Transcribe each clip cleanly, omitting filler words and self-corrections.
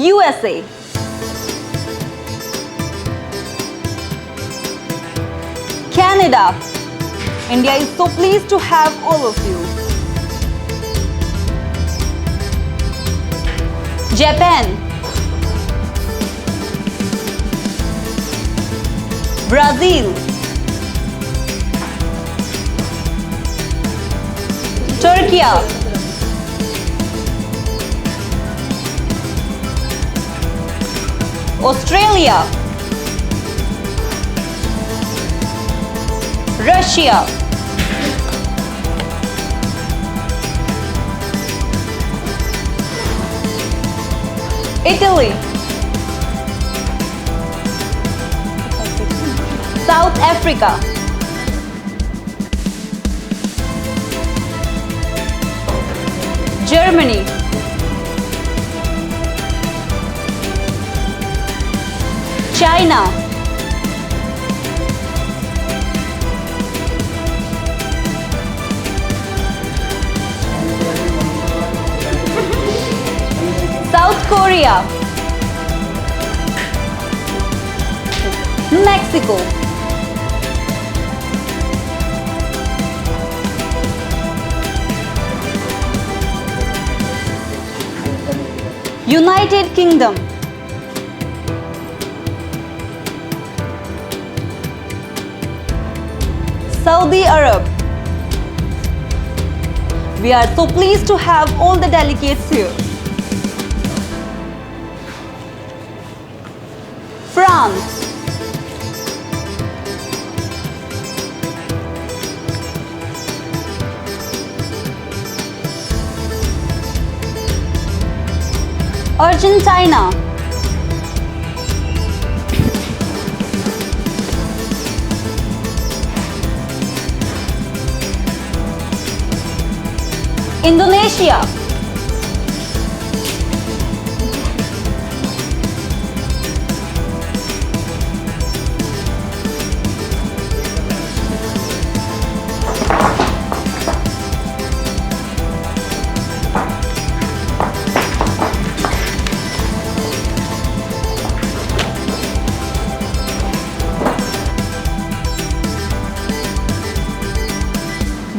USA. Canada. India is so pleased to have all of you. Japan. Brazil. Turkey. Australia. Russia. Italy. South Africa. Germany. China. South Korea. Mexico. United Kingdom. Saudi Arab. We are so pleased to have all the delegates here. France. Argentina. Indonesia.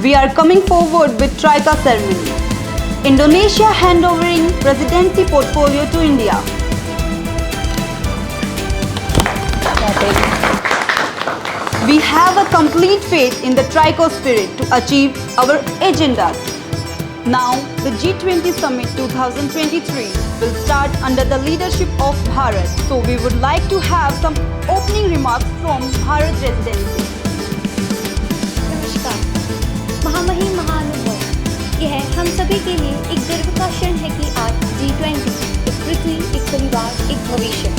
We are coming forward with Trika ceremony. Indonesia handovering presidency portfolio to India. We have a complete faith in the Trika spirit to achieve our agendas. Now, the G20 Summit 2023 will start under the leadership of Bharat. So we would like to have some opening remarks from Bharat Residency. महामहिम महानुभव, यह हम सभी के लिए एक गर्व का क्षण है कि आज G20 एक पृथ्वी, एक परिवार, एक भविष्य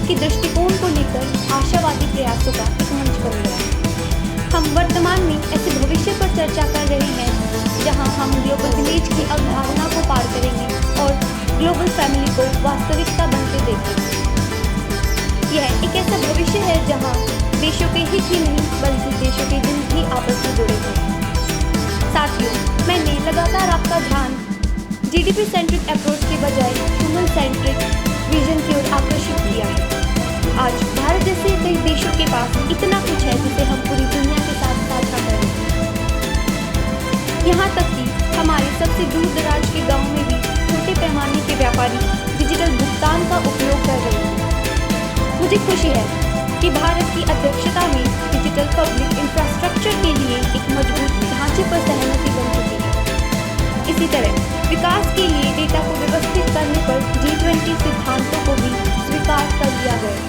के दृष्टिकोण को लेकर आशावादी प्रयासों का एक मंच बन गया है। हम वर्तमान में ऐसे भविष्य पर चर्चा कर रहे हैं जहां हम ग्लोबल विलेज की अवधारणा को पार करेंगे और ग्लोबल फैमिली को वास्तविकता बनते देखेंगे। यह एक ऐसा भविष्य है जहां देशों के हित ही नहीं बल्कि देशों के दिल भी आपस में जुड़े हुए हैं। साथियों, मैंने लगातार आपका ध्यान जीडीपी सेंट्रिक अप्रोच के बजाय ह्यूमन सेंट्रिक विजन की ओर आकर्षित किया है। आज भारत जैसे कई देशों के पास इतना कुछ है जिसे हम पूरी दुनिया के साथ साझा कर रहे हैं। यहाँ तक कि हमारे सबसे दूर दराज के गाँव में भी छोटे पैमाने के व्यापारी डिजिटल भुगतान का उपयोग कर रहे हैं। मुझे खुशी है कि भारत की अध्यक्षता में डिजिटल पब्लिक इंफ्रास्ट्रक्चर के लिए एक मजबूत ढांचे पर सहमति बन चुकी है। इसी तरह विकास के लिए डेटा को व्यवस्थित करने पर G20 सिद्धांतों को भी स्वीकार कर लिया गया है।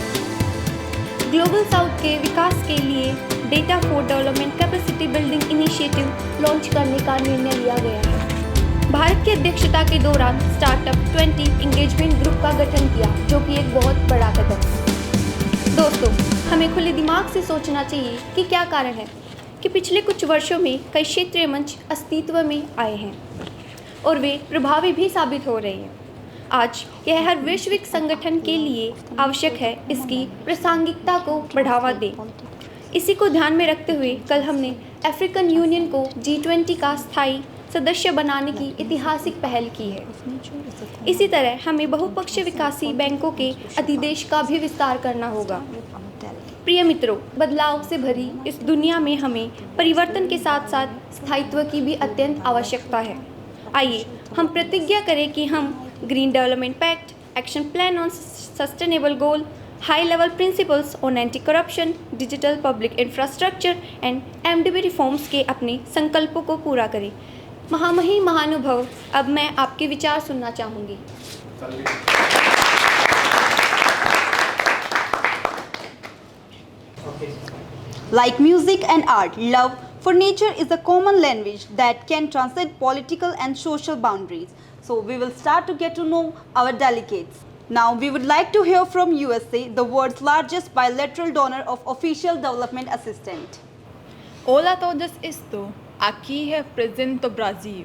ग्लोबल साउथ के विकास के लिए data for development capacity building initiative launch करने का निर्णय लिया गया है। भारत की अध्यक्षता के दौरान स्टार्टअप 20 इंगेजमेंट ग्रुप का गठन किया, जो कि एक बहुत बड़ा कदम है। दोस्तों, हमें खुले दिमाग से सोचना चाहिए कि क्या कारण है कि पिछले कुछ वर्षों में कई क्षेत्रीय मंच अस्तित्व में आए हैं और वे प्रभावी भी साबित हो रहे हैं। आज यह हर वैश्विक संगठन के लिए आवश्यक है इसकी प्रासंगिकता को बढ़ावा दें। इसी को ध्यान में रखते हुए कल हमने अफ्रीकन यूनियन को G20 का स्थायी सदस्य बनाने की ऐतिहासिक पहल की है। इसी तरह हमें बहुपक्षीय विकासी बैंकों के अधिदेश का भी विस्तार करना होगा। प्रिय मित्रों, बदलाव से भरी इस दुनिया में हमें परिवर्तन के साथ साथ स्थायित्व की भी अत्यंत आवश्यकता है। आइए हम प्रतिज्ञा करें कि हम green development pact, action plan on sustainable goal, high level principles on anti corruption, digital public infrastructure and MDB reforms के अपने संकल्पों को पूरा करें। महामहिम महानुभव, अब मैं आपके विचार सुनना चाहूँगी। Like music and art, love for nature is a common language that can transcend political and social boundaries. So we will start to get to know our delegates. Now we would like to hear from USA, the world's largest bilateral donor of official development assistance. Olá a todos, estou aqui represento Brasil.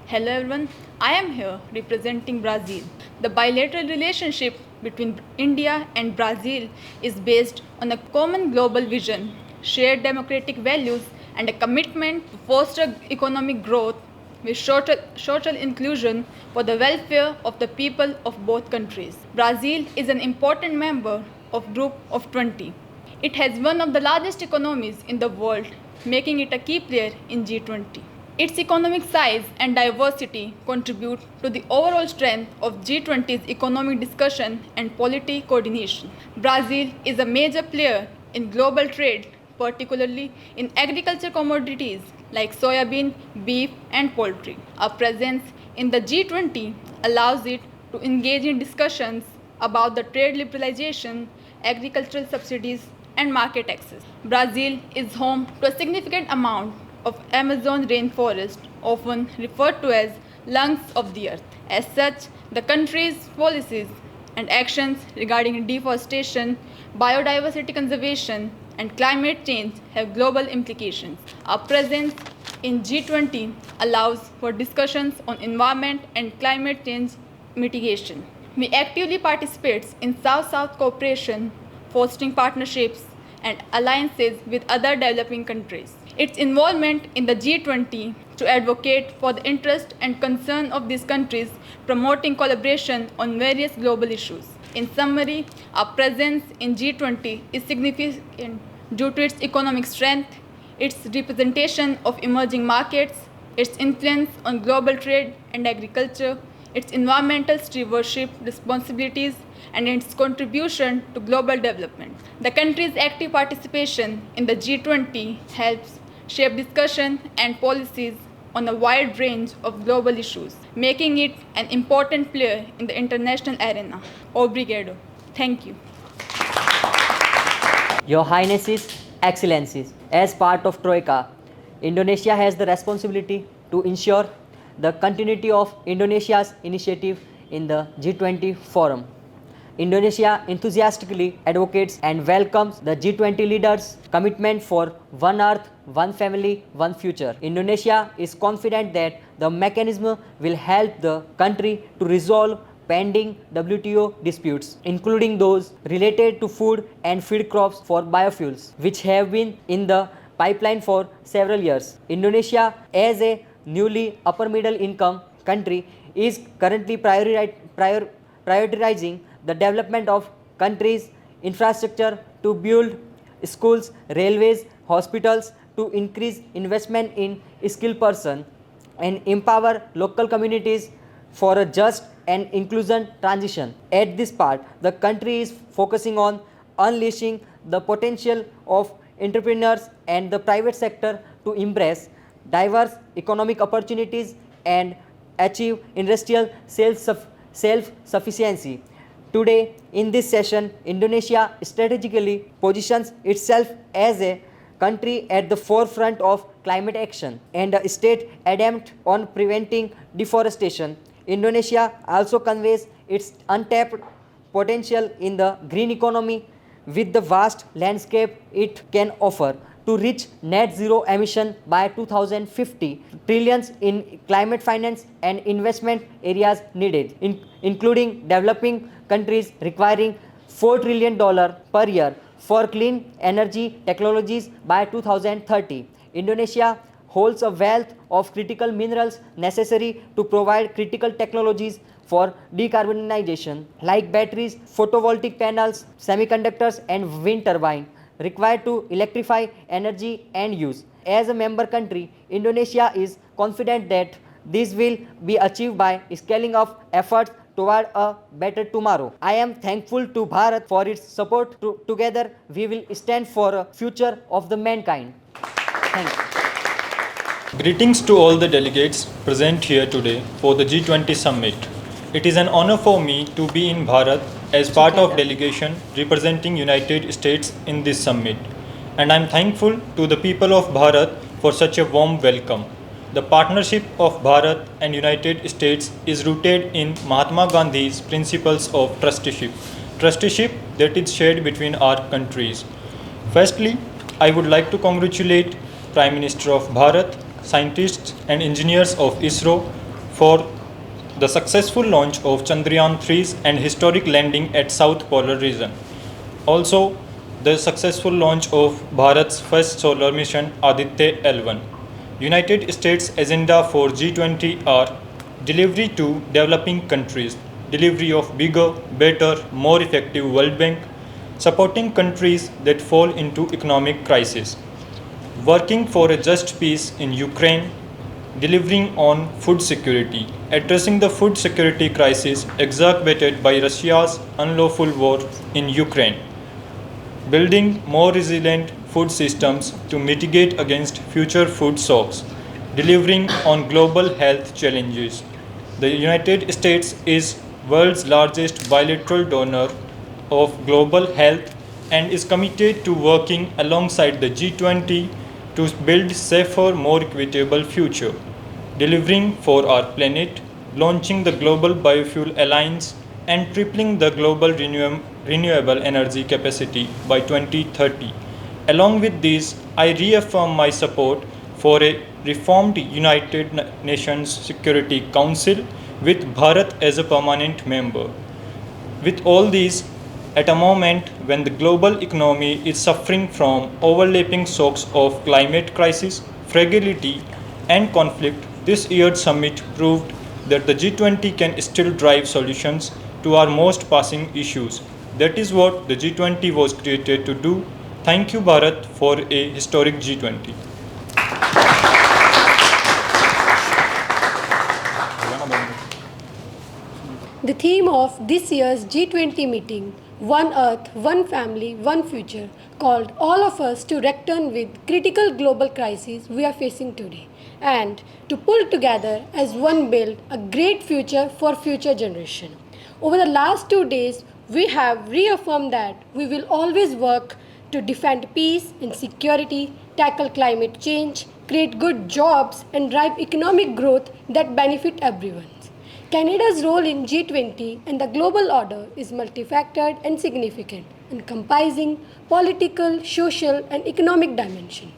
Hello everyone, I am here representing Brazil. The bilateral relationship between India and Brazil is based on a common global vision, shared democratic values, and a commitment to foster economic growth with social inclusion for the welfare of the people of both countries. Brazil is an important member of Group of 20. It has one of the largest economies in the world, making it a key player in G20. Its economic size and diversity contribute to the overall strength of G20's economic discussion and policy coordination. Brazil is a major player in global trade, particularly in agriculture commodities like soybean, beef, and poultry. Our presence in the G20 allows it to engage in discussions about the trade liberalization, agricultural subsidies, and market access. Brazil is home to a significant amount of Amazon rainforest, often referred to as lungs of the earth. As such, the country's policies and actions regarding deforestation, biodiversity conservation, and climate change have global implications. Our presence in G20 allows for discussions on environment and climate change mitigation. We actively participate in South-South cooperation, fostering partnerships and alliances with other developing countries. Its involvement in the G20 to advocate for the interest and concern of these countries, promoting collaboration on various global issues. In summary, our presence in G20 is significant due to its economic strength, its representation of emerging markets, its influence on global trade and agriculture, its environmental stewardship responsibilities, and its contribution to global development. The country's active participation in the G20 helps shape discussion and policies on a wide range of global issues, making it an important player in the international arena. Obrigado. Thank you. Your Highnesses, Excellencies, as part of Troika, Indonesia has the responsibility to ensure the continuity of Indonesia's initiative in the G20 forum. Indonesia enthusiastically advocates and welcomes the G20 leaders' commitment for one Earth, one family, one future. Indonesia is confident that the mechanism will help the country to resolve pending WTO disputes, including those related to food and feed crops for biofuels, which have been in the pipeline for several years. Indonesia, as a newly upper middle income country, is currently prioritizing the development of country's infrastructure to build schools, railways, hospitals, to increase investment in skilled persons and empower local communities for a just and inclusive transition. At this part, the country is focusing on unleashing the potential of entrepreneurs and the private sector to embrace diverse economic opportunities and achieve industrial self-sufficiency. Today, in this session, Indonesia strategically positions itself as a country at the forefront of climate action and a state adept on preventing deforestation. Indonesia also conveys its untapped potential in the green economy with the vast landscape it can offer to reach net zero emission by 2050. Trillions in climate finance and investment areas needed, including developing countries requiring $4 trillion per year for clean energy technologies by 2030. Indonesia holds a wealth of critical minerals necessary to provide critical technologies for decarbonization, like batteries, photovoltaic panels, semiconductors, and wind turbine required to electrify energy and use. As a member country, Indonesia is confident that this will be achieved by scaling up efforts toward a better tomorrow. I am thankful to Bharat for its support. Together, we will stand for a future of the mankind. Thank you. Greetings to all the delegates present here today for the G20 summit. It is an honor for me to be in Bharat as part of delegation representing United States in this summit. And I am thankful to the people of Bharat for such a warm welcome. The partnership of Bharat and United States is rooted in Mahatma Gandhi's principles of trusteeship that is shared between our countries. Firstly, I would like to congratulate Prime Minister of Bharat, scientists and engineers of ISRO for the successful launch of Chandrayaan-3 and historic landing at South Polar region. Also, the successful launch of Bharat's first solar mission Aditya L1. United States agenda for G20 are delivery to developing countries, delivery of bigger, better, more effective World Bank, supporting countries that fall into economic crisis, working for a just peace in Ukraine, delivering on food security, addressing the food security crisis exacerbated by Russia's unlawful war in Ukraine, building more resilient food systems to mitigate against future food shocks, delivering on global health challenges. The United States is world's largest bilateral donor of global health and is committed to working alongside the G20 to build safer, more equitable future, delivering for our planet, launching the Global Biofuel Alliance and tripling the global renewable energy capacity by 2030. Along with these, I reaffirm my support for a reformed United Nations Security Council with Bharat as a permanent member. With all these, at a moment when the global economy is suffering from overlapping shocks of climate crisis, fragility, and conflict, this year's summit proved that the G20 can still drive solutions to our most pressing issues. That is what the G20 was created to do. Thank you, Bharat, for a historic G20. The theme of this year's G20 meeting, One Earth, One Family, One Future, called all of us to reckon with critical global crises we are facing today and to pull together as one build a great future for future generation. Over the last 2 days, we have reaffirmed that we will always work to defend peace and security, tackle climate change, create good jobs, and drive economic growth that benefit everyone. Canada's role in G20 and the global order is multifactored and significant, encompassing political, social, and economic dimension.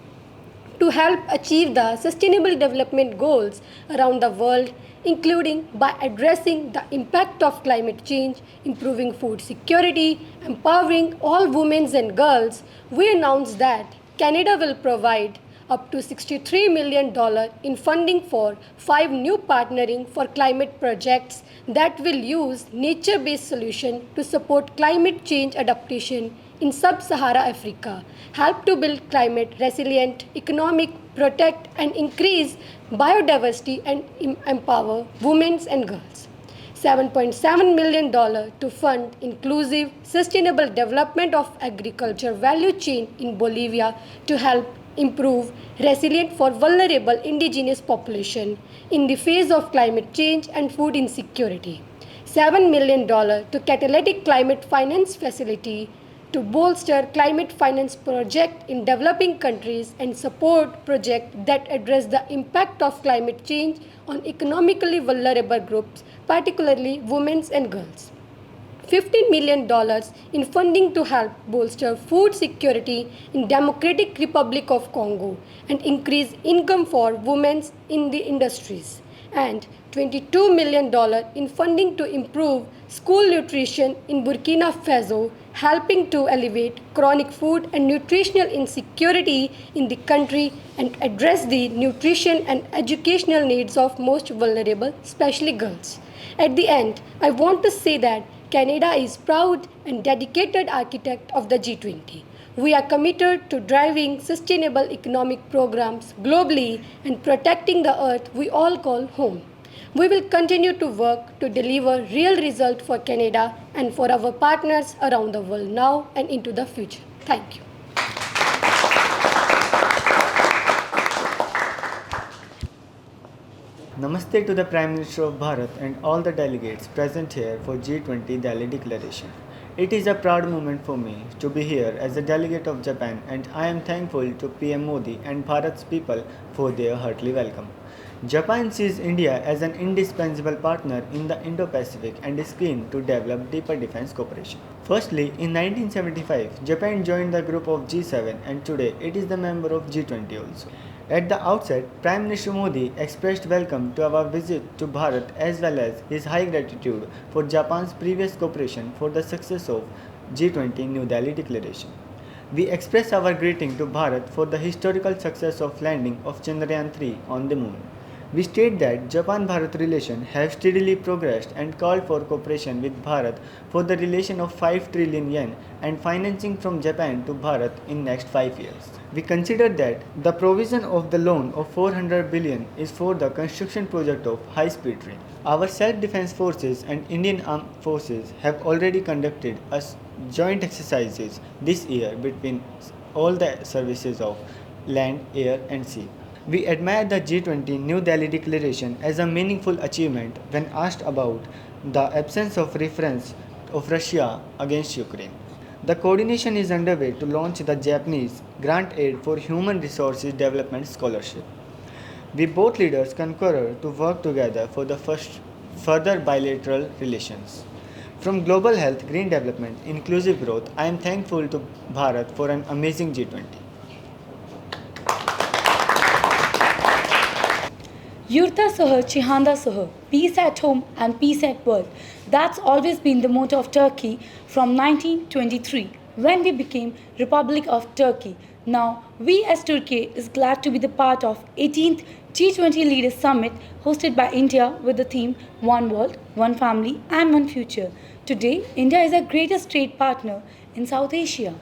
To help achieve the Sustainable Development Goals around the world, including by addressing the impact of climate change, improving food security, empowering all women and girls, we announced that Canada will provide up to $63 million in funding for 5 new partnering for climate projects that will use nature-based solutions to support climate change adaptation in sub-Sahara Africa, help to build climate resilient economic, protect and increase biodiversity and empower women and girls. $7.7 million to fund inclusive, sustainable development of agriculture value chain in Bolivia to help improve resilient for vulnerable indigenous population in the face of climate change and food insecurity. $7 million to catalytic climate finance facility to bolster climate finance project in developing countries and support projects that address the impact of climate change on economically vulnerable groups, particularly women and girls. $15 million in funding to help bolster food security in Democratic Republic of Congo and increase income for women in the industries. And $22 million in funding to improve school nutrition in Burkina Faso, helping to alleviate chronic food and nutritional insecurity in the country and address the nutrition and educational needs of most vulnerable, especially girls. At the end, I want to say that Canada is proud and dedicated architect of the G20. We are committed to driving sustainable economic programs globally and protecting the earth we all call home. We will continue to work to deliver real results for Canada and for our partners around the world now and into the future. Thank you. Namaste to the Prime Minister of Bharat and all the delegates present here for G20 Delhi Declaration. It is a proud moment for me to be here as a delegate of Japan, and I am thankful to PM Modi and Bharat's people for their hearty welcome. Japan sees India as an indispensable partner in the Indo-Pacific and is keen to develop deeper defense cooperation. Firstly, in 1975, Japan joined the group of G7 and today it is the member of G20 also. At the outset, Prime Minister Modi expressed welcome to our visit to Bharat as well as his high gratitude for Japan's previous cooperation for the success of G20 New Delhi Declaration. We express our greeting to Bharat for the historical success of landing of Chandrayaan-3 on the moon. We state that Japan-Bharat relations have steadily progressed and called for cooperation with Bharat for the relation of 5 trillion yen and financing from Japan to Bharat in next 5 years. We consider that the provision of the loan of 400 billion is for the construction project of high-speed train. Our self-defense forces and Indian armed forces have already conducted joint exercises this year between all the services of land, air and sea. We admire the G20 New Delhi Declaration as a meaningful achievement when asked about the absence of reference of Russia against Ukraine. The coordination is underway to launch the Japanese Grant Aid for Human Resources Development Scholarship. We both leaders concur to work together for the further bilateral relations. From global health, green development, inclusive growth, I am thankful to Bharat for an amazing G20. Yurta Soha, Chihanda Soha, peace at home and peace at world. That's always been the motto of Turkey from 1923 when we became Republic of Turkey. Now, we as Turkey is glad to be the part of 18th G20 Leaders Summit hosted by India with the theme One World, One Family and One Future. Today, India is our greatest trade partner in South Asia,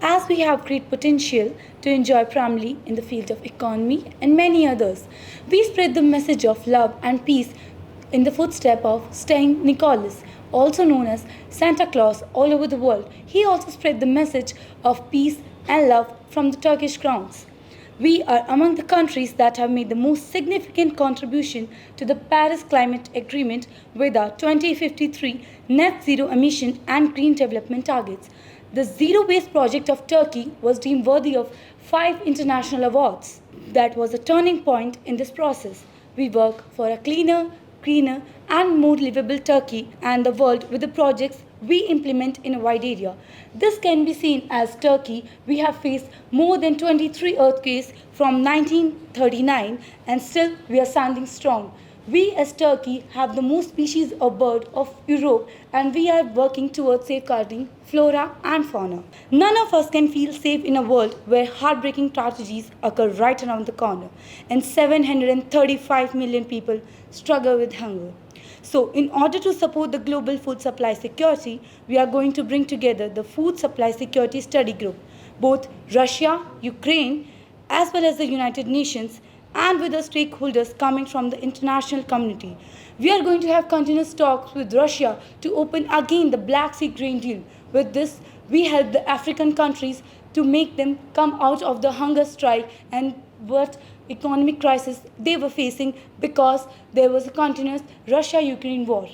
as we have great potential to enjoy primarily in the field of economy and many others. We spread the message of love and peace in the footsteps of Saint Nicholas, also known as Santa Claus, all over the world. He also spread the message of peace and love from the Turkish crowns. We are among the countries that have made the most significant contribution to the Paris Climate Agreement with our 2053 net zero emission and green development targets. The zero-waste project of Turkey was deemed worthy of 5 international awards. That was a turning point in this process. We work for a cleaner, greener and more livable Turkey and the world with the projects we implement in a wide area. This can be seen as Turkey. We have faced more than 23 earthquakes from 1939 and still we are standing strong. We as Turkey have the most species of bird of Europe and we are working towards safeguarding flora and fauna. None of us can feel safe in a world where heartbreaking tragedies occur right around the corner and 735 million people struggle with hunger. So, in order to support the global food supply security, we are going to bring together the Food Supply Security Study Group, both Russia, Ukraine, as well as the United Nations, and with the stakeholders coming from the international community. We are going to have continuous talks with Russia to open again the Black Sea grain deal. With this, we help the African countries to make them come out of the hunger strike and what economic crisis they were facing because there was a continuous Russia-Ukraine war.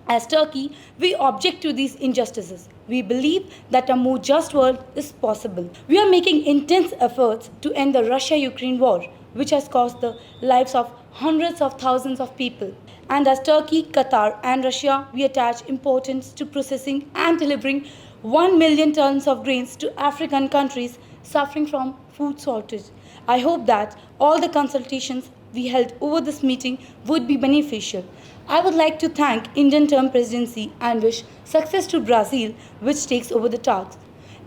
As Turkey, we object to these injustices. We believe that a more just world is possible. We are making intense efforts to end the Russia-Ukraine war, which has cost the lives of hundreds of thousands of people. And as Turkey, Qatar and Russia, we attach importance to processing and delivering 1 million tons of grains to African countries suffering from food shortage. I hope that all the consultations we held over this meeting would be beneficial. I would like to thank Indian term presidency and wish success to Brazil, which takes over the task.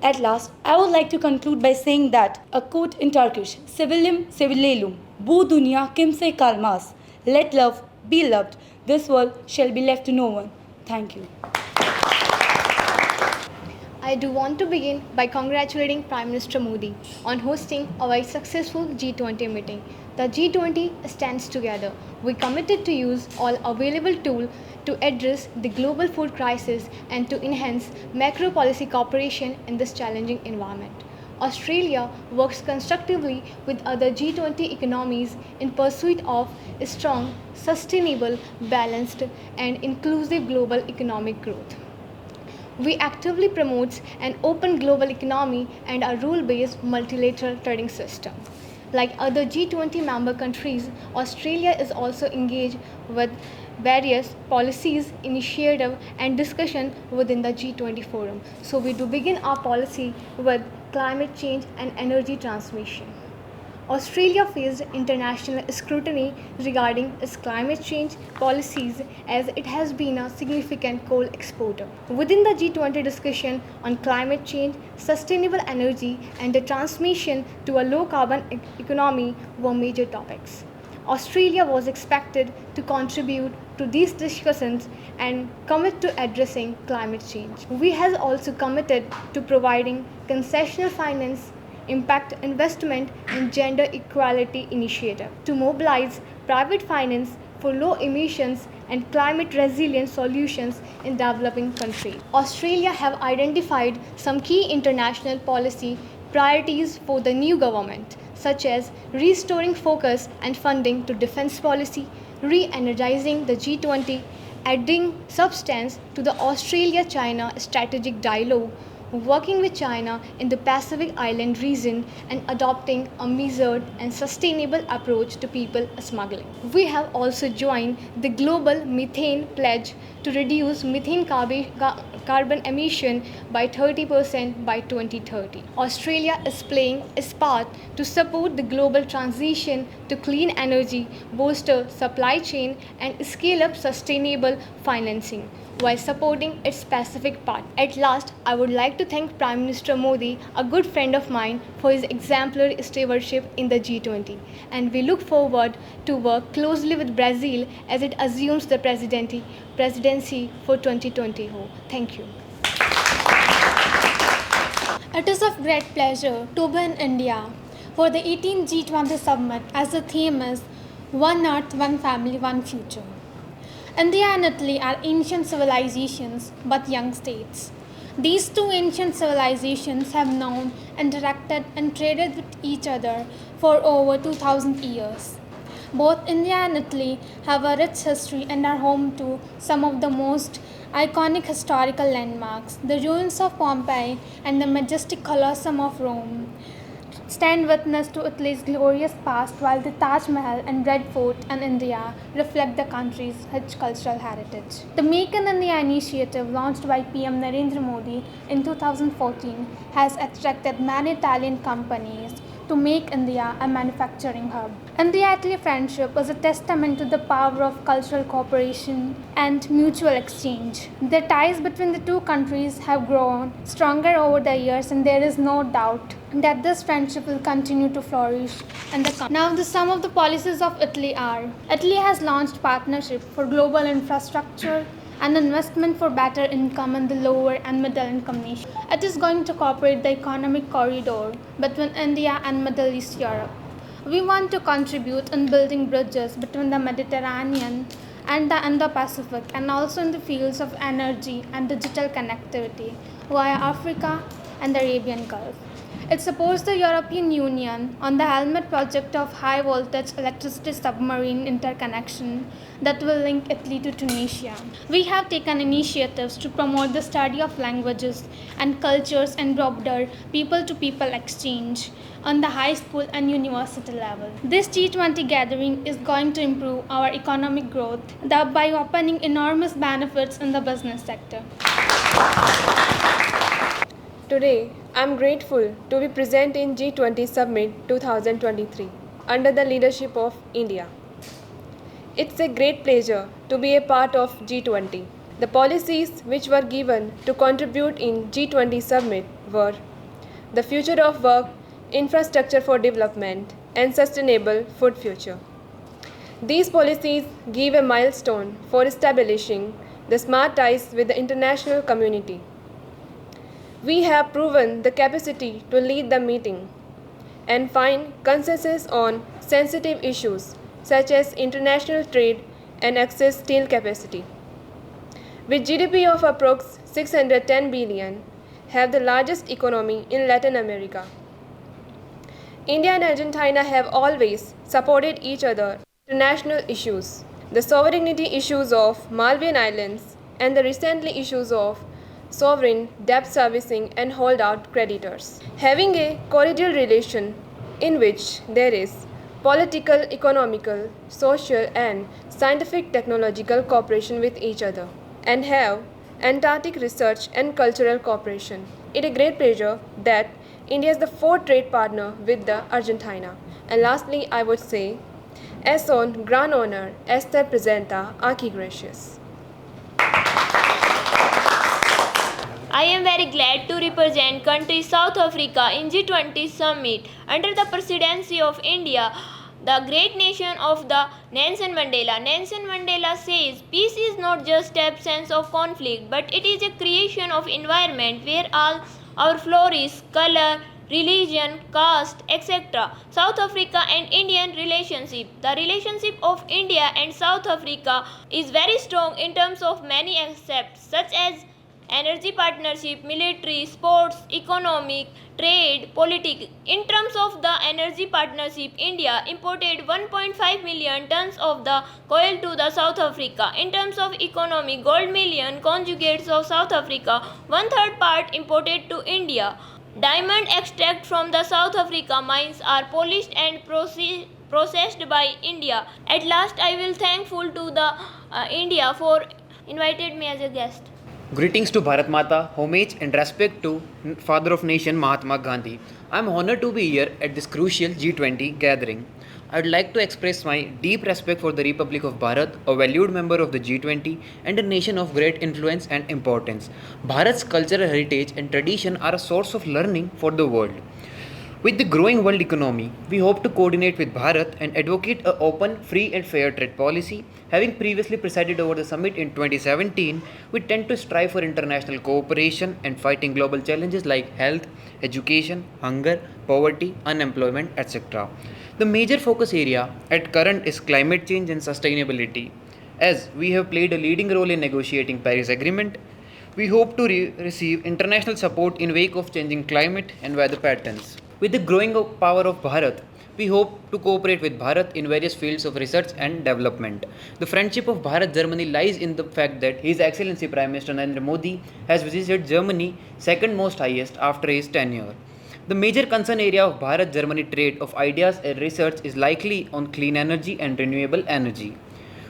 At last, I would like to conclude by saying that a quote in Turkish, Sevilim sevilelum, bu dunya kimse kalmaz. Let love be loved. This world shall be left to no one. Thank you. I do want to begin by congratulating Prime Minister Modi on hosting a very successful G20 meeting. The G20 stands together. We committed to use all available tools to address the global food crisis and to enhance macro policy cooperation in this challenging environment. Australia works constructively with other G20 economies in pursuit of a strong, sustainable, balanced, and inclusive global economic growth. We actively promote an open global economy and a rule-based multilateral trading system. Like other G20 member countries, Australia is also engaged with various policies, initiatives and discussion within the G20 forum. So we do begin our policy with climate change and energy transmission. Australia faced international scrutiny regarding its climate change policies as it has been a significant coal exporter. Within the G20 discussion on climate change, sustainable energy and the transmission to a low-carbon economy were major topics. Australia was expected to contribute to these discussions and commit to addressing climate change. We have also committed to providing concessional finance, impact investment and gender equality initiative to mobilize private finance for low emissions and climate resilient solutions in developing countries. Australia have identified some key international policy priorities for the new government, such as restoring focus and funding to defense policy, re-energizing the G20, adding substance to the Australia-China strategic dialogue, working with China in the Pacific Island region and adopting a measured and sustainable approach to people smuggling. We have also joined the Global Methane Pledge to reduce methane carbon emission by 30% by 2030. Australia is playing its part to support the global transition to clean energy, bolster supply chain and scale up sustainable financing while supporting its Pacific part. At last, I would like to thank Prime Minister Modi, a good friend of mine, for his exemplary stewardship in the G20. And we look forward to work closely with Brazil as it assumes the presidency for 2024. Thank you. It is of great pleasure to be in India for the 18th G20 Summit as the theme is One Earth, One Family, One Future. India and Italy are ancient civilizations but young states. These two ancient civilizations have known, interacted and traded with each other for over 2000 years. Both India and Italy have a rich history and are home to some of the most iconic historical landmarks. The ruins of Pompeii and the majestic Colosseum of Rome stand witness to Italy's glorious past, while the Taj Mahal and Red Fort in India reflect the country's rich cultural heritage. The Make in India initiative, launched by PM Narendra Modi in 2014, has attracted many Italian companies to make India a manufacturing hub. India-Italy friendship is a testament to the power of cultural cooperation and mutual exchange. The ties between the two countries have grown stronger over the years, and there is no doubt that this friendship will continue to flourish in the country. Now, some of the policies of Italy are: Italy has launched partnership for global infrastructure and investment for better income in the lower and middle income nations. It is going to cooperate the economic corridor between India and Middle East Europe. We want to contribute in building bridges between the Mediterranean and the Indo-Pacific, and also in the fields of energy and digital connectivity via Africa and the Arabian Gulf. It supports the European Union on the Helmet project of high voltage electricity submarine interconnection that will link Italy to Tunisia. We have taken initiatives to promote the study of languages and cultures and broader people-to-people exchange on the high school and university level. This G20 gathering is going to improve our economic growth, thereby opening enormous benefits in the business sector. Today, I am grateful to be present in G20 Summit 2023. under the leadership of India. It's a great pleasure to be a part of G20. The policies which were given to contribute in G20 summit were the future of work, infrastructure for development, and sustainable food future. These policies give a milestone for establishing the smart ties with the international community. We have proven the capacity to lead the meeting and find consensus on sensitive issues such as international trade and access steel capacity. With GDP of approx 610 billion, have the largest economy in Latin America. India and Argentina have always supported each other in international issues, the sovereignty issues of Maldivian Islands and the recently issues of sovereign debt servicing and holdout creditors. Having a cordial relation in which there is political, economical, social and scientific technological cooperation with each other, and have Antarctic research and cultural cooperation. It is a great pleasure that India is the fourth trade partner with the Argentina. And lastly, I would say, es un gran honor estar presenta aquí gracias. I am very glad to represent country South Africa in G20 summit under the presidency of India, the great nation of the Nelson Mandela. Nelson Mandela says, peace is not just absence of conflict, but it is a creation of environment where all our flourish, color, religion, caste, etc. South Africa and Indian relationship. The relationship of India and South Africa is very strong in terms of many aspects such as energy partnership, military, sports, economic, trade, politics. In terms of the energy partnership, India imported 1.5 million tons of the coal to the South Africa. In terms of economy, gold million conjugates of South Africa, 1/3 part imported to India. Diamond extract from the South Africa mines are polished and processed by India. At last, I will thankful to the India for invited me as a guest. Greetings to Bharat Mata, homage and respect to Father of Nation Mahatma Gandhi. I am honored to be here at this crucial G20 gathering. I would like to express my deep respect for the Republic of Bharat, a valued member of the G20 and a nation of great influence and importance. Bharat's cultural heritage and tradition are a source of learning for the world. With the growing world economy, we hope to coordinate with Bharat and advocate an open, free and fair trade policy. Having previously presided over the summit in 2017, we tend to strive for international cooperation and fighting global challenges like health, education, hunger, poverty, unemployment, etc. The major focus area at current is climate change and sustainability. As we have played a leading role in negotiating Paris Agreement, we hope to receive international support in wake of changing climate and weather patterns. With the growing power of Bharat, we hope to cooperate with Bharat in various fields of research and development. The friendship of Bharat-Germany lies in the fact that His Excellency Prime Minister Narendra Modi has visited Germany second most highest after his tenure. The major concern area of Bharat-Germany trade of ideas and research is likely on clean energy and renewable energy.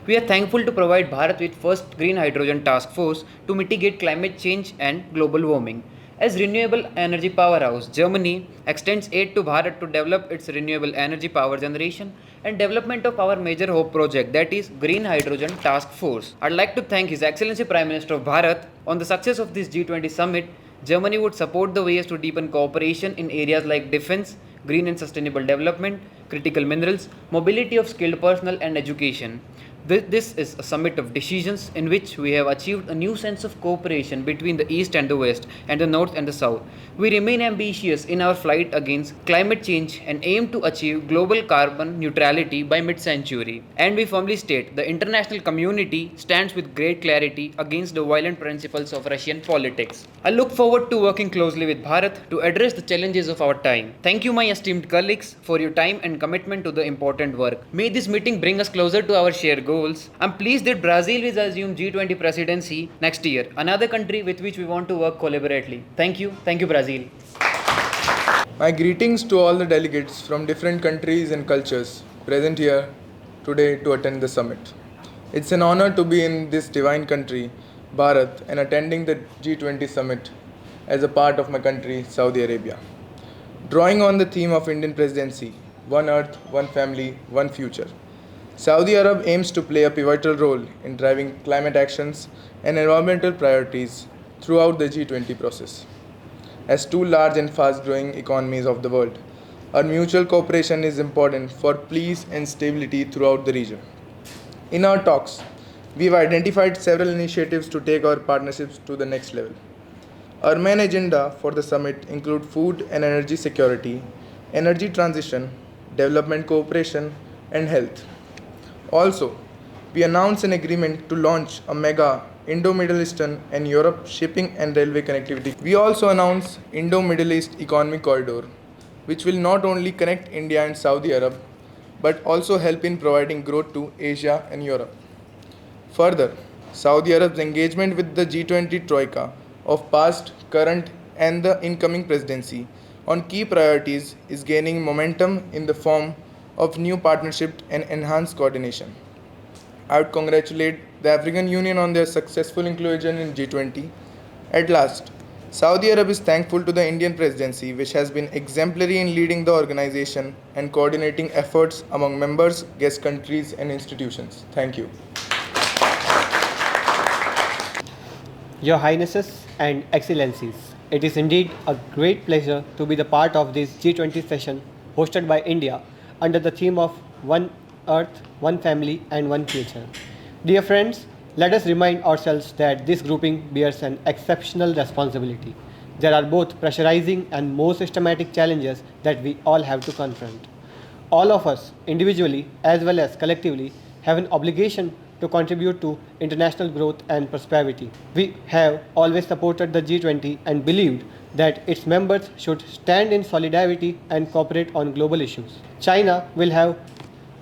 We are thankful to provide Bharat with first green hydrogen task force to mitigate climate change and global warming. As renewable energy powerhouse, Germany extends aid to Bharat to develop its renewable energy power generation and development of our major hope project, that is Green Hydrogen Task Force. I'd like to thank His Excellency Prime Minister of Bharat. On the success of this G20 summit, Germany would support the ways to deepen cooperation in areas like defense, green and sustainable development, critical minerals, mobility of skilled personnel and education. This is a summit of decisions in which we have achieved a new sense of cooperation between the East and the West and the North and the South. We remain ambitious in our fight against climate change and aim to achieve global carbon neutrality by mid-century. And we firmly state the international community stands with great clarity against the violent principles of Russian politics. I look forward to working closely with Bharat to address the challenges of our time. Thank you, my esteemed colleagues, for your time and commitment to the important work. May this meeting bring us closer to our shared goals. I'm pleased that Brazil will assume G20 presidency next year, another country with which we want to work collaboratively. Thank you, Brazil. My greetings to all the delegates from different countries and cultures present here today to attend the summit. It's an honor to be in this divine country, Bharat, and attending the G20 summit as a part of my country, Saudi Arabia. Drawing on the theme of Indian presidency, One Earth, One Family, One Future. Saudi Arab aims to play a pivotal role in driving climate actions and environmental priorities throughout the G20 process. As two large and fast growing economies of the world, our mutual cooperation is important for peace and stability throughout the region. In our talks, we've identified several initiatives to take our partnerships to the next level. Our main agenda for the summit include food and energy security, energy transition, development cooperation, and health. Also, we announced an agreement to launch a mega Indo-Middle Eastern and Europe shipping and railway connectivity. We also announced Indo-Middle East Economic Corridor, which will not only connect India and Saudi Arab, but also help in providing growth to Asia and Europe. Further, Saudi Arab's engagement with the G20 Troika of past, current, and the incoming presidency on key priorities is gaining momentum in the form of new partnership and enhanced coordination. I would congratulate the African Union on their successful inclusion in G20. At last, Saudi Arab is thankful to the Indian presidency, which has been exemplary in leading the organization and coordinating efforts among members, guest countries, and institutions. Thank you. Your Highnesses and Excellencies, it is indeed a great pleasure to be the part of this G20 session hosted by India under the theme of One Earth, One Family and One Future. Dear friends, let us remind ourselves that this grouping bears an exceptional responsibility. There are both pressurizing and more systematic challenges that we all have to confront. All of us, individually as well as collectively, have an obligation to contribute to international growth and prosperity. We have always supported the G20 and believed that its members should stand in solidarity and cooperate on global issues. China will have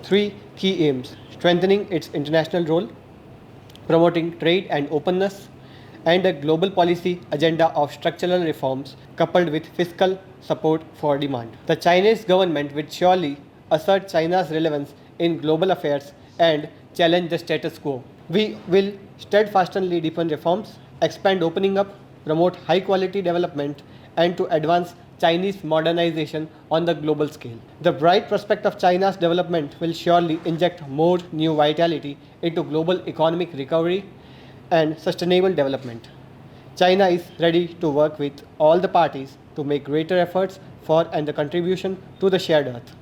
three key aims: strengthening its international role, promoting trade and openness, and a global policy agenda of structural reforms coupled with fiscal support for demand. The Chinese government will surely assert China's relevance in global affairs and challenge the status quo. We will steadfastly deepen reforms, expand opening up, promote high quality development, and to advance Chinese modernization on the global scale. The bright prospect of China's development will surely inject more new vitality into global economic recovery and sustainable development. China is ready to work with all the parties to make greater efforts for and the contribution to the shared earth,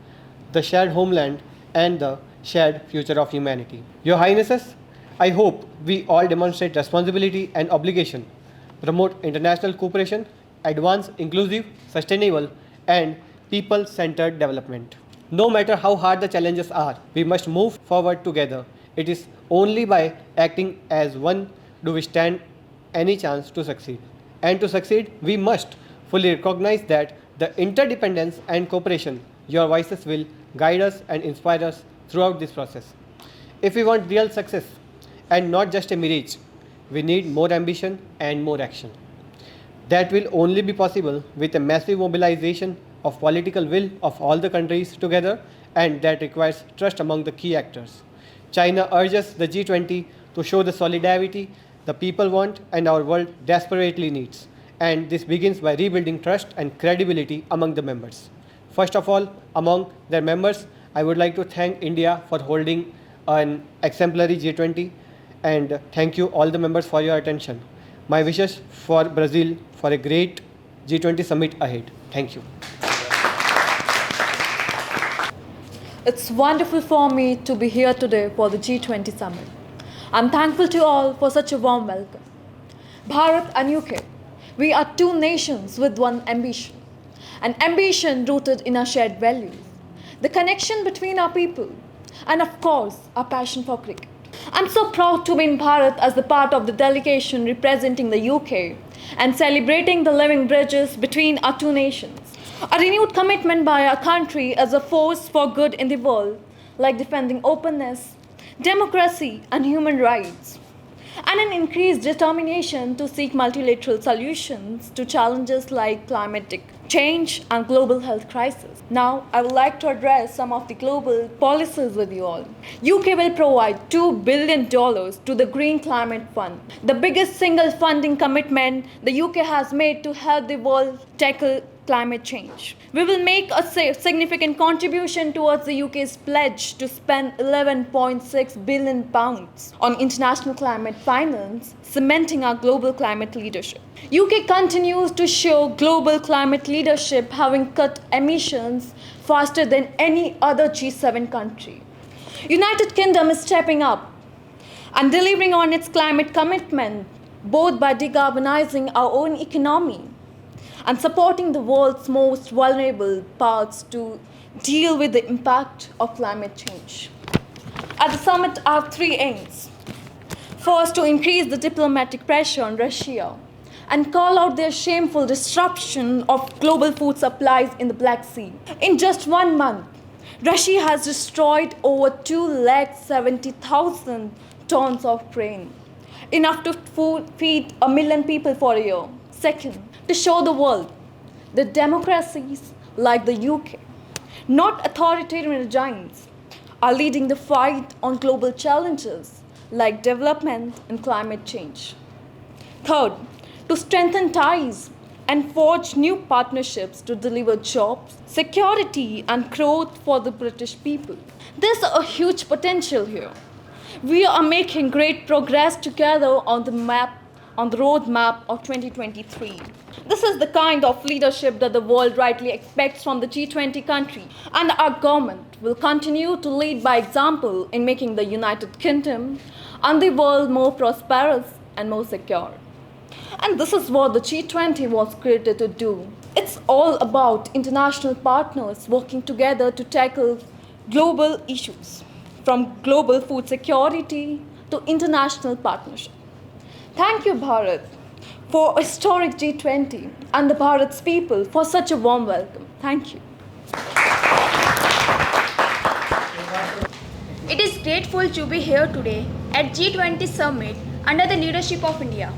the shared homeland, and the shared future of humanity. Your Highnesses, I hope we all demonstrate responsibility and obligation, promote international cooperation, advance inclusive, sustainable, and people-centered development. No matter how hard the challenges are, we must move forward together. It is only by acting as one do we stand any chance to succeed. And to succeed, we must fully recognize that the interdependence and cooperation, your voices will guide us and inspire us throughout this process. If we want real success and not just a mirage, we need more ambition and more action. That will only be possible with a massive mobilization of political will of all the countries together, and that requires trust among the key actors. China urges the G20 to show the solidarity the people want and our world desperately needs, and this begins by rebuilding trust and credibility among the members. First of all, among their members, I would like to thank India for holding an exemplary G20, and thank you all the members for your attention. My wishes for Brazil for a great G20 summit ahead. Thank you. It's wonderful for me to be here today for the G20 summit. I'm thankful to all for such a warm welcome. Bharat and UK, we are two nations with one ambition, an ambition rooted in our shared values, the connection between our people, and of course, our passion for cricket. I'm so proud to be in Bharat as the part of the delegation representing the UK and celebrating the living bridges between our two nations. A renewed commitment by our country as a force for good in the world, like defending openness, democracy, and human rights, and an increased determination to seek multilateral solutions to challenges like climatic change and global health crisis. Now, I would like to address some of the global policies with you all. UK will provide $2 billion to the Green Climate Fund, the biggest single funding commitment the UK has made to help the world tackle climate change. We will make a significant contribution towards the UK's pledge to spend £11.6 billion on international climate finance, cementing our global climate leadership. UK continues to show global climate leadership, having cut emissions faster than any other G7 country. United Kingdom is stepping up and delivering on its climate commitment, both by decarbonizing our own economy and supporting the world's most vulnerable parts to deal with the impact of climate change. At the summit, I have three aims. First, to increase the diplomatic pressure on Russia and call out their shameful disruption of global food supplies in the Black Sea. In just 1 month, Russia has destroyed over 270,000 tons of grain, enough to feed 1 million people for a year. Second, to show the world that democracies like the UK, not authoritarian regimes, are leading the fight on global challenges like development and climate change. Third, to strengthen ties and forge new partnerships to deliver jobs, security, and growth for the British people. There's a huge potential here. We are making great progress together on the roadmap of 2023. This is the kind of leadership that the world rightly expects from the G20 country, and our government will continue to lead by example in making the United Kingdom and the world more prosperous and more secure. And this is what the G20 was created to do. It's all about international partners working together to tackle global issues, from global food security to international partnership. Thank you, Bharat, for a historic G20 and the Bharat's people for such a warm welcome. Thank you. It is grateful to be here today at G20 Summit under the leadership of India,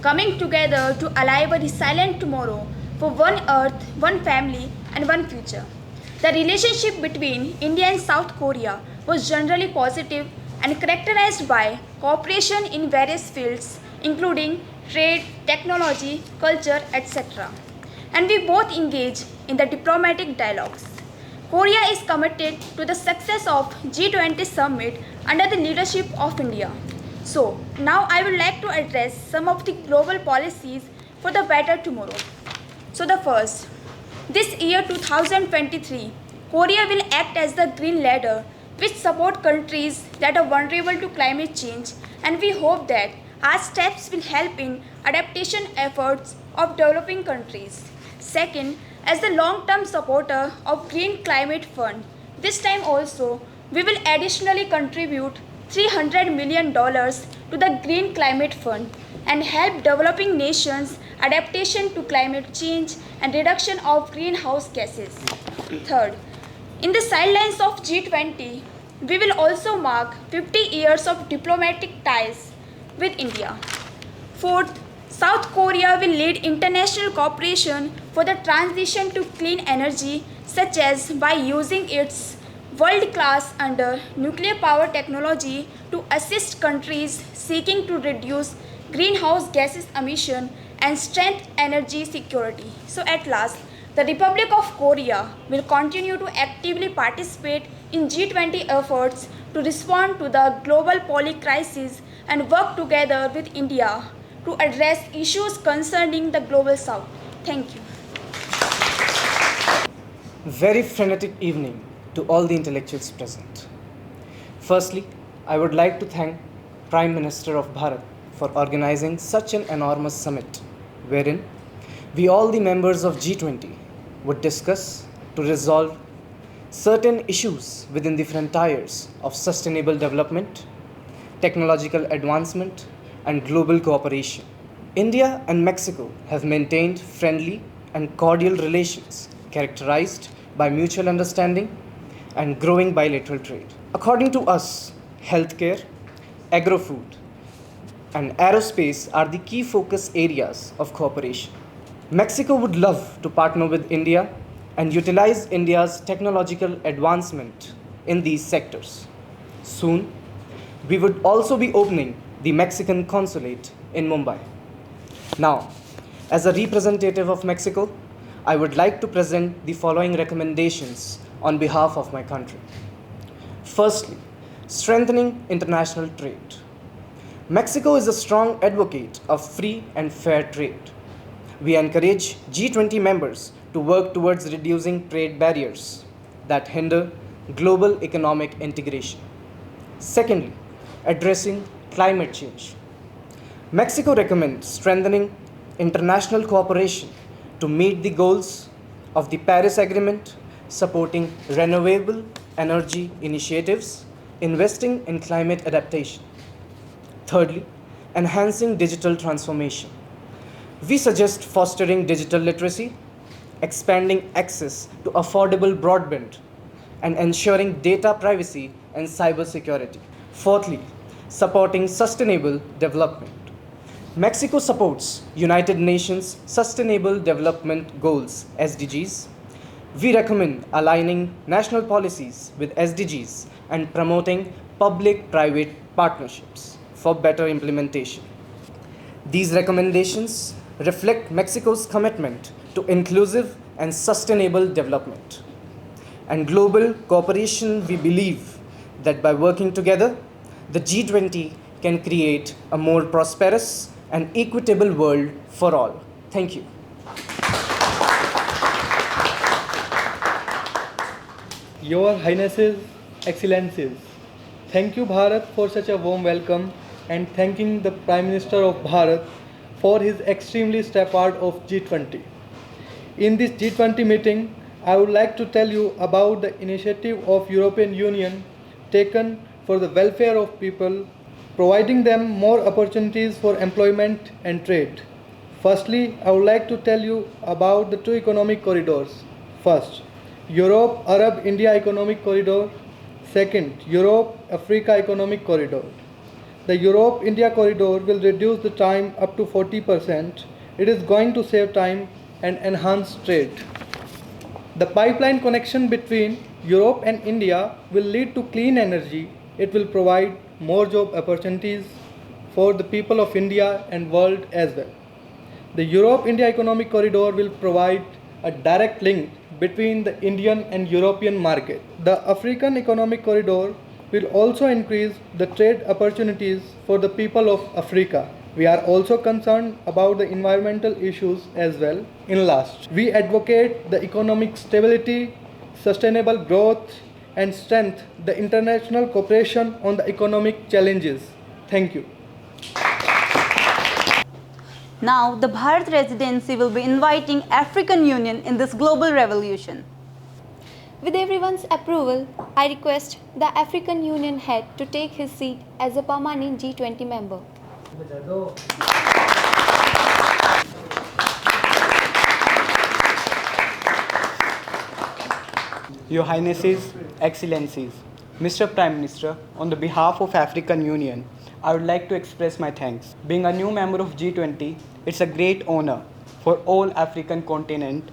coming together to alive a resilient tomorrow for one earth, one family, and one future. The relationship between India and South Korea was generally positive and characterized by cooperation in various fields, including trade, technology, culture, etc. And we both engage in the diplomatic dialogues. Korea is committed to the success of G20 Summit under the leadership of India. So, now I would like to address some of the global policies for the better tomorrow. So the first, this year 2023, Korea will act as the green ladder which support countries that are vulnerable to climate change, and we hope that our steps will help in adaptation efforts of developing countries. Second, as the long-term supporter of Green Climate Fund, this time also we will additionally contribute $300 million to the Green Climate Fund and help developing nations adaptation to climate change and reduction of greenhouse gases. Third, in the sidelines of G20, we will also mark 50 years of diplomatic ties with India. Fourth, South Korea will lead international cooperation for the transition to clean energy, such as by using its world-class under nuclear power technology to assist countries seeking to reduce greenhouse gases emission and strengthen energy security. So at last, the Republic of Korea will continue to actively participate in G20 efforts to respond to the global poly crisis and work together with India to address issues concerning the global south. Thank you. Very frenetic evening to all the intellectuals present. Firstly, I would like to thank Prime Minister of Bharat for organizing such an enormous summit, wherein we all the members of G20 would discuss to resolve certain issues within the frontiers of sustainable development, technological advancement, and global cooperation. India and Mexico have maintained friendly and cordial relations characterized by mutual understanding and growing bilateral trade. According to us, healthcare, agro-food, and aerospace are the key focus areas of cooperation. Mexico would love to partner with India and utilize India's technological advancement in these sectors. Soon, we would also be opening the Mexican consulate in Mumbai. Now, as a representative of Mexico, I would like to present the following recommendations on behalf of my country. Firstly, strengthening international trade. Mexico is a strong advocate of free and fair trade. We encourage G20 members to work towards reducing trade barriers that hinder global economic integration. Secondly, addressing climate change. Mexico recommends strengthening international cooperation to meet the goals of the Paris Agreement, supporting renewable energy initiatives, investing in climate adaptation. Thirdly, enhancing digital transformation. We suggest fostering digital literacy, expanding access to affordable broadband, and ensuring data privacy and cybersecurity. Fourthly, supporting sustainable development. Mexico supports United Nations Sustainable Development Goals (SDGs). We recommend aligning national policies with SDGs and promoting public-private partnerships for better implementation. These recommendations reflect Mexico's commitment to inclusive and sustainable development. And global cooperation, we believe that by working together, the G20 can create a more prosperous and equitable world for all. Thank you. Your Highnesses, Excellencies, thank you Bharat for such a warm welcome, and thanking the Prime Minister of Bharat for his extremely step out of G20. In this G20 meeting, I would like to tell you about the initiative of European Union taken for the welfare of people, providing them more opportunities for employment and trade. Firstly, I would like to tell you about the two economic corridors. First, Europe-Arab-India Economic Corridor. Second, Europe-Africa Economic Corridor. The Europe-India Corridor will reduce the time up to 40%. It is going to save time and enhance trade. The pipeline connection between Europe and India will lead to clean energy. It will provide more job opportunities for the people of India and world as well. The Europe-India Economic Corridor will provide a direct link between the Indian and European market. The African Economic Corridor will also increase the trade opportunities for the people of Africa. We are also concerned about the environmental issues as well. In last, we advocate the economic stability, sustainable growth, and strengthen the international cooperation on the economic challenges. Thank you. Now, the Bharat Residency will be inviting African Union in this global revolution. With everyone's approval, I request the African Union head to take his seat as a permanent G20 member. Your Highnesses, Excellencies, Mr. Prime Minister, on the behalf of African Union, I would like to express my thanks. Being a new member of G20, it's a great honor for all African continent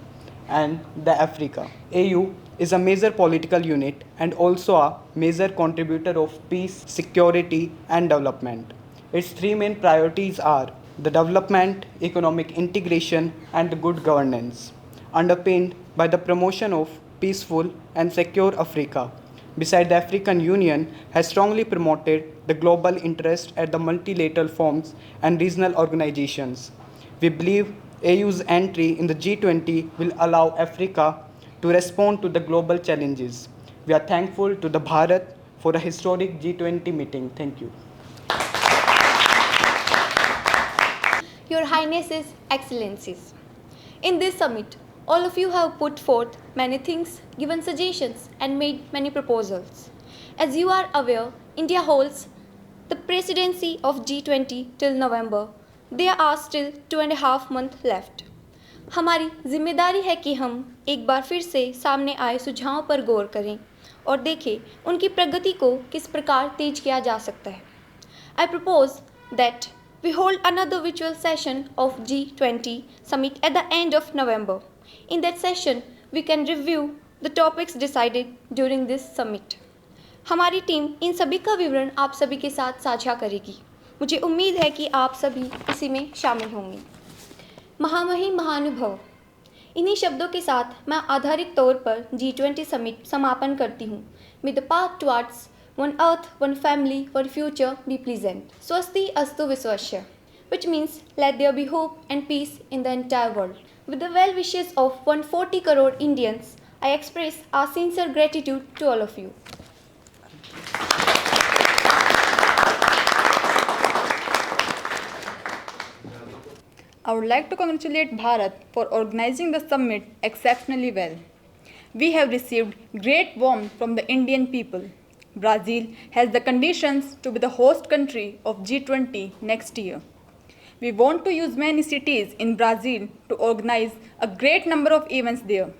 and the Africa. AU is a major political unit and also a major contributor of peace, security and development. Its three main priorities are the development, economic integration and the good governance, underpinned by the promotion of peaceful and secure Africa. Besides, the African Union has strongly promoted the global interest at the multilateral forums and regional organizations. We believe AU's entry in the G20 will allow Africa to respond to the global challenges. We are thankful to the Bharat for a historic G20 meeting. Thank you. Your Highnesses, Excellencies, in this summit, all of you have put forth many things, given suggestions and made many proposals. As you are aware, India holds the presidency of G20 till November. There are still 2.5 months left. हमारी जिम्मेदारी है कि हम एक बार फिर से सामने आए सुझावों पर गौर करें और देखें उनकी प्रगति को किस प्रकार तेज किया जा सकता है. I propose that we hold another virtual session of G20 summit at the end of November. In that session, we can review the topics decided during this summit. हमारी टीम इन सभी का विवरण आप सभी के साथ साझा करेगी. मुझे उम्मीद है कि आप सभी इसी में शामिल होंगे. महामहिम महानुभव, इन्हीं शब्दों के साथ मैं आधारित तौर पर G20 समिट समापन करती हूँ। May the path towards one earth, one family, one future be pleasant. Swasti astu viswasya, which means let there be hope and peace in the entire world. With the well wishes of 140 crore Indians, I express our sincere gratitude to all of you. I would like to congratulate Bharat for organizing the summit exceptionally well. We have received great warmth from the Indian people. Brazil has the conditions to be the host country of G20 next year. We want to use many cities in Brazil to organize a great number of events there.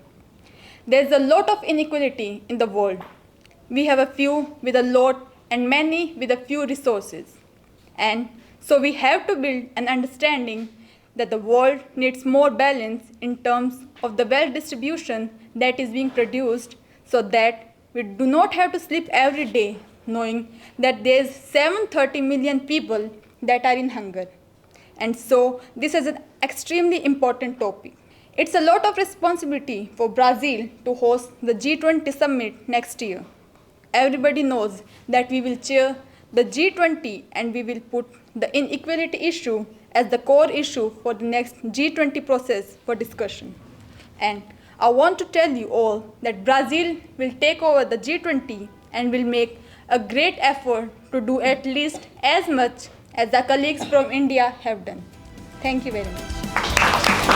There is a lot of inequality in the world. We have a few with a lot and many with a few resources. And so we have to build an understanding that the world needs more balance in terms of the wealth distribution that is being produced, so that we do not have to sleep every day knowing that there is 730 million people that are in hunger. And so this is an extremely important topic. It's a lot of responsibility for Brazil to host the G20 summit next year. Everybody knows that we will chair the G20 and we will put the inequality issue as the core issue for the next G20 process for discussion. And I want to tell you all that Brazil will take over the G20 and will make a great effort to do at least as much as the colleagues from India have done. Thank you very much.